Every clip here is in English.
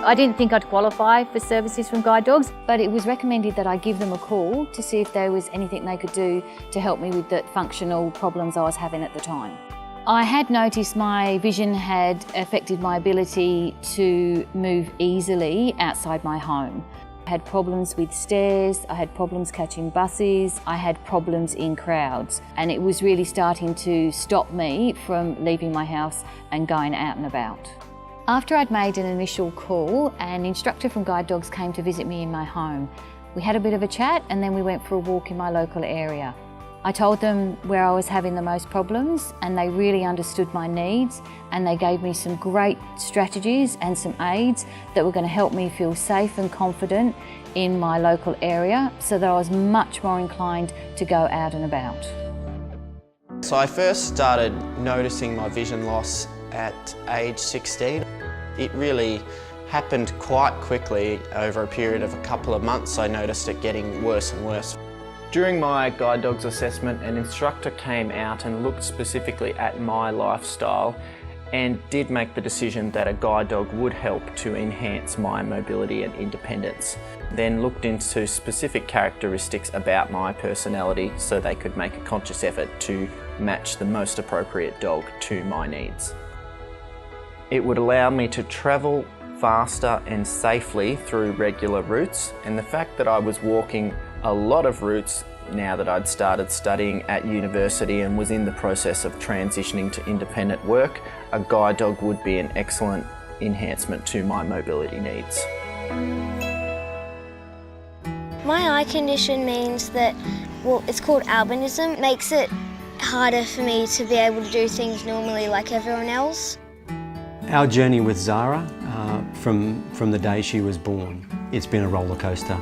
I didn't think I'd qualify for services from guide dogs, but it was recommended that I give them a call to see if there was anything they could do to help me with the functional problems I was having at the time. I had noticed my vision had affected my ability to move easily outside my home. I had problems with stairs, I had problems catching buses, I had problems in crowds, and it was really starting to stop me from leaving my house and going out and about. After I'd made an initial call, an instructor from Guide Dogs came to visit me in my home. We had a bit of a chat and then we went for a walk in my local area. I told them where I was having the most problems and they really understood my needs, and they gave me some great strategies and some aids that were going to help me feel safe and confident in my local area so that I was much more inclined to go out and about. So I first started noticing my vision loss at age 16. It really happened quite quickly. Over a period of a couple of months I noticed it getting worse and worse. During my guide dogs assessment, an instructor came out and looked specifically at my lifestyle and did make the decision that a guide dog would help to enhance my mobility and independence. Then looked into specific characteristics about my personality so they could make a conscious effort to match the most appropriate dog to my needs. It would allow me to travel faster and safely through regular routes, and the fact that I was walking a lot of routes now that I'd started studying at university and was in the process of transitioning to independent work, a guide dog would be an excellent enhancement to my mobility needs. My eye condition means that, well, it's called albinism. It makes it harder for me to be able to do things normally like everyone else. Our journey with Zara, from the day she was born, it's been a roller coaster.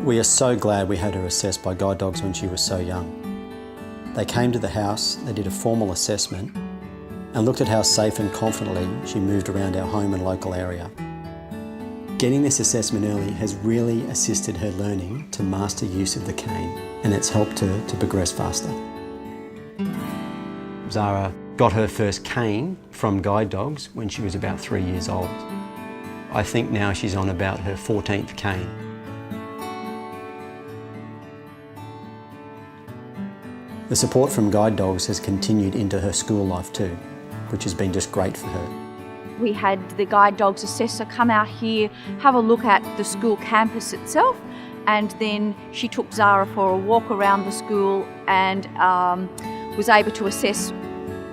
We are so glad we had her assessed by guide dogs when she was so young. They came to the house, they did a formal assessment and looked at how safe and confidently she moved around our home and local area. Getting this assessment early has really assisted her learning to master use of the cane, and it's helped her to progress faster. Zara got her first cane from guide dogs when she was about 3 years old. I think now she's on about her 14th cane. The support from guide dogs has continued into her school life too, which has been just great for her. We had the guide dogs assessor come out here, have a look at the school campus itself, and then she took Zara for a walk around the school and was able to assess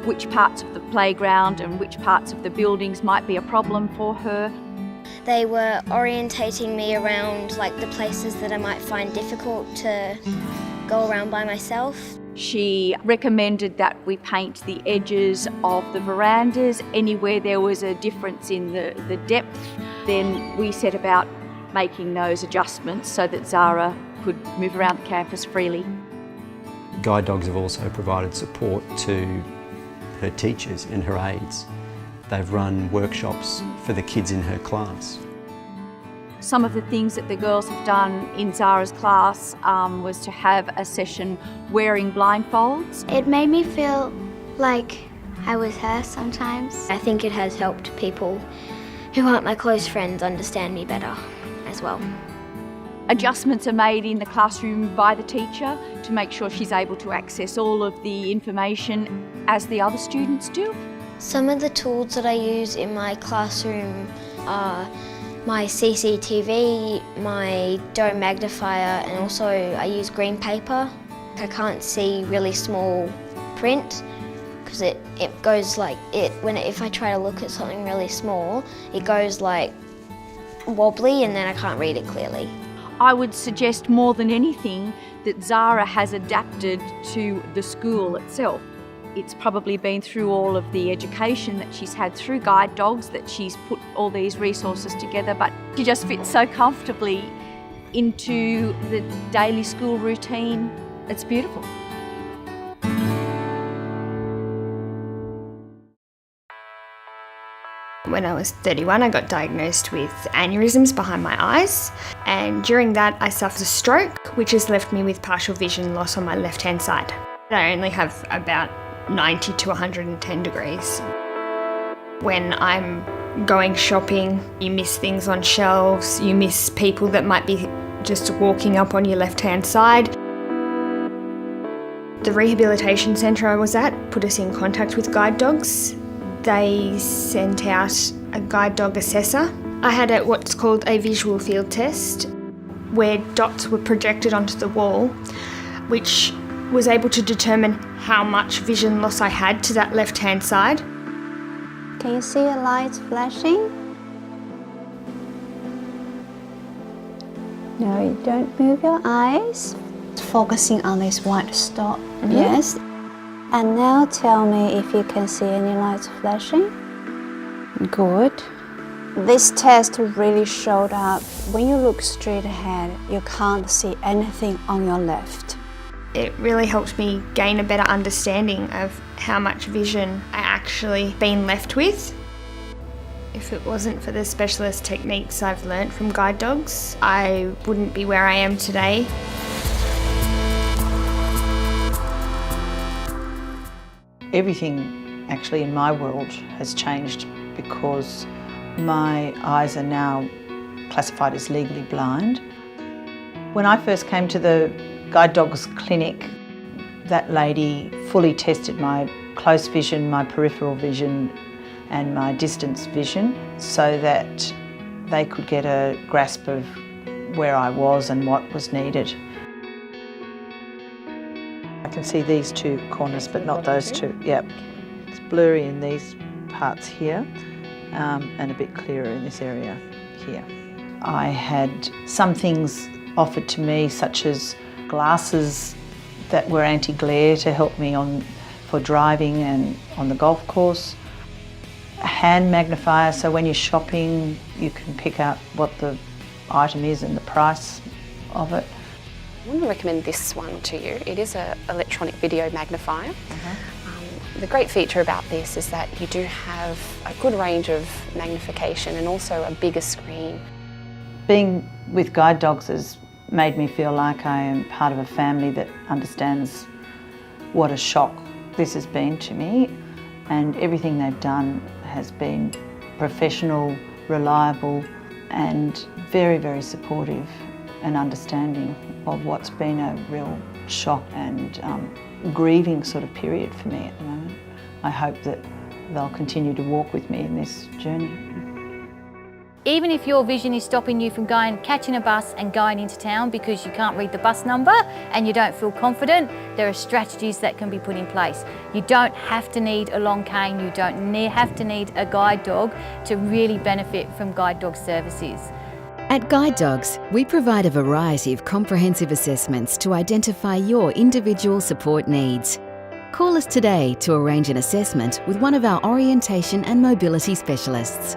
which parts of the playground and which parts of the buildings might be a problem for her. They were orientating me around like the places that I might find difficult to go around by myself. She recommended that we paint the edges of the verandas anywhere there was a difference in the depth. Then we set about making those adjustments so that Zara could move around the campus freely. Guide dogs have also provided support to her teachers and her aides. They've run workshops for the kids in her class. Some of the things that the girls have done in Zara's class was to have a session wearing blindfolds. It made me feel like I was her sometimes. I think it has helped people who aren't my close friends understand me better as well. Adjustments are made in the classroom by the teacher to make sure she's able to access all of the information as the other students do. Some of the tools that I use in my classroom are my CCTV, my dome magnifier, and also I use green paper. I can't see really small print because it goes like if I try to look at something really small, it goes like wobbly and then I can't read it clearly. I would suggest more than anything that Zara has adapted to the school itself. It's probably been through all of the education that she's had through guide dogs that she's put all these resources together, but she just fits so comfortably into the daily school routine. It's beautiful. When I was 31, I got diagnosed with aneurysms behind my eyes, and during that I suffered a stroke, which has left me with partial vision loss on my left-hand side. I only have about 90 to 110 degrees. When I'm going shopping, you miss things on shelves, you miss people that might be just walking up on your left-hand side. The rehabilitation centre I was at put us in contact with guide dogs. They sent out a guide dog assessor. I had what's called a visual field test, where dots were projected onto the wall, which was able to determine how much vision loss I had to that left-hand side. Can you see a light flashing? No, you don't move your eyes. Focusing on this white stop. Yes. And now tell me if you can see any lights flashing. Good. This test really showed up. When you look straight ahead, you can't see anything on your left. It really helped me gain a better understanding of how much vision I actually been left with. If it wasn't for the specialist techniques I've learnt from guide dogs, I wouldn't be where I am today. Everything actually in my world has changed because my eyes are now classified as legally blind. When I first came to the guide dogs clinic, that lady fully tested my close vision, my peripheral vision and my distance vision so that they could get a grasp of where I was and what was needed. I can see these two corners but not those two. Yep. It's blurry in these parts here and a bit clearer in this area here. I had some things offered to me such as glasses that were anti-glare to help me for driving and on the golf course. A hand magnifier, so when you're shopping you can pick out what the item is and the price of it. I want to recommend this one to you. It is an electronic video magnifier. The great feature about this is that you do have a good range of magnification and also a bigger screen. Being with guide dogs has made me feel like I am part of a family that understands what a shock this has been to me, and everything they've done has been professional, reliable and very, very supportive and understanding of what's been a real shock and grieving sort of period for me at the moment. I hope that they'll continue to walk with me in this journey. Even if your vision is stopping you from catching a bus and going into town because you can't read the bus number and you don't feel confident, there are strategies that can be put in place. You don't have to need a long cane, you don't have to need a guide dog to really benefit from guide dog services. At Guide Dogs, we provide a variety of comprehensive assessments to identify your individual support needs. Call us today to arrange an assessment with one of our orientation and mobility specialists.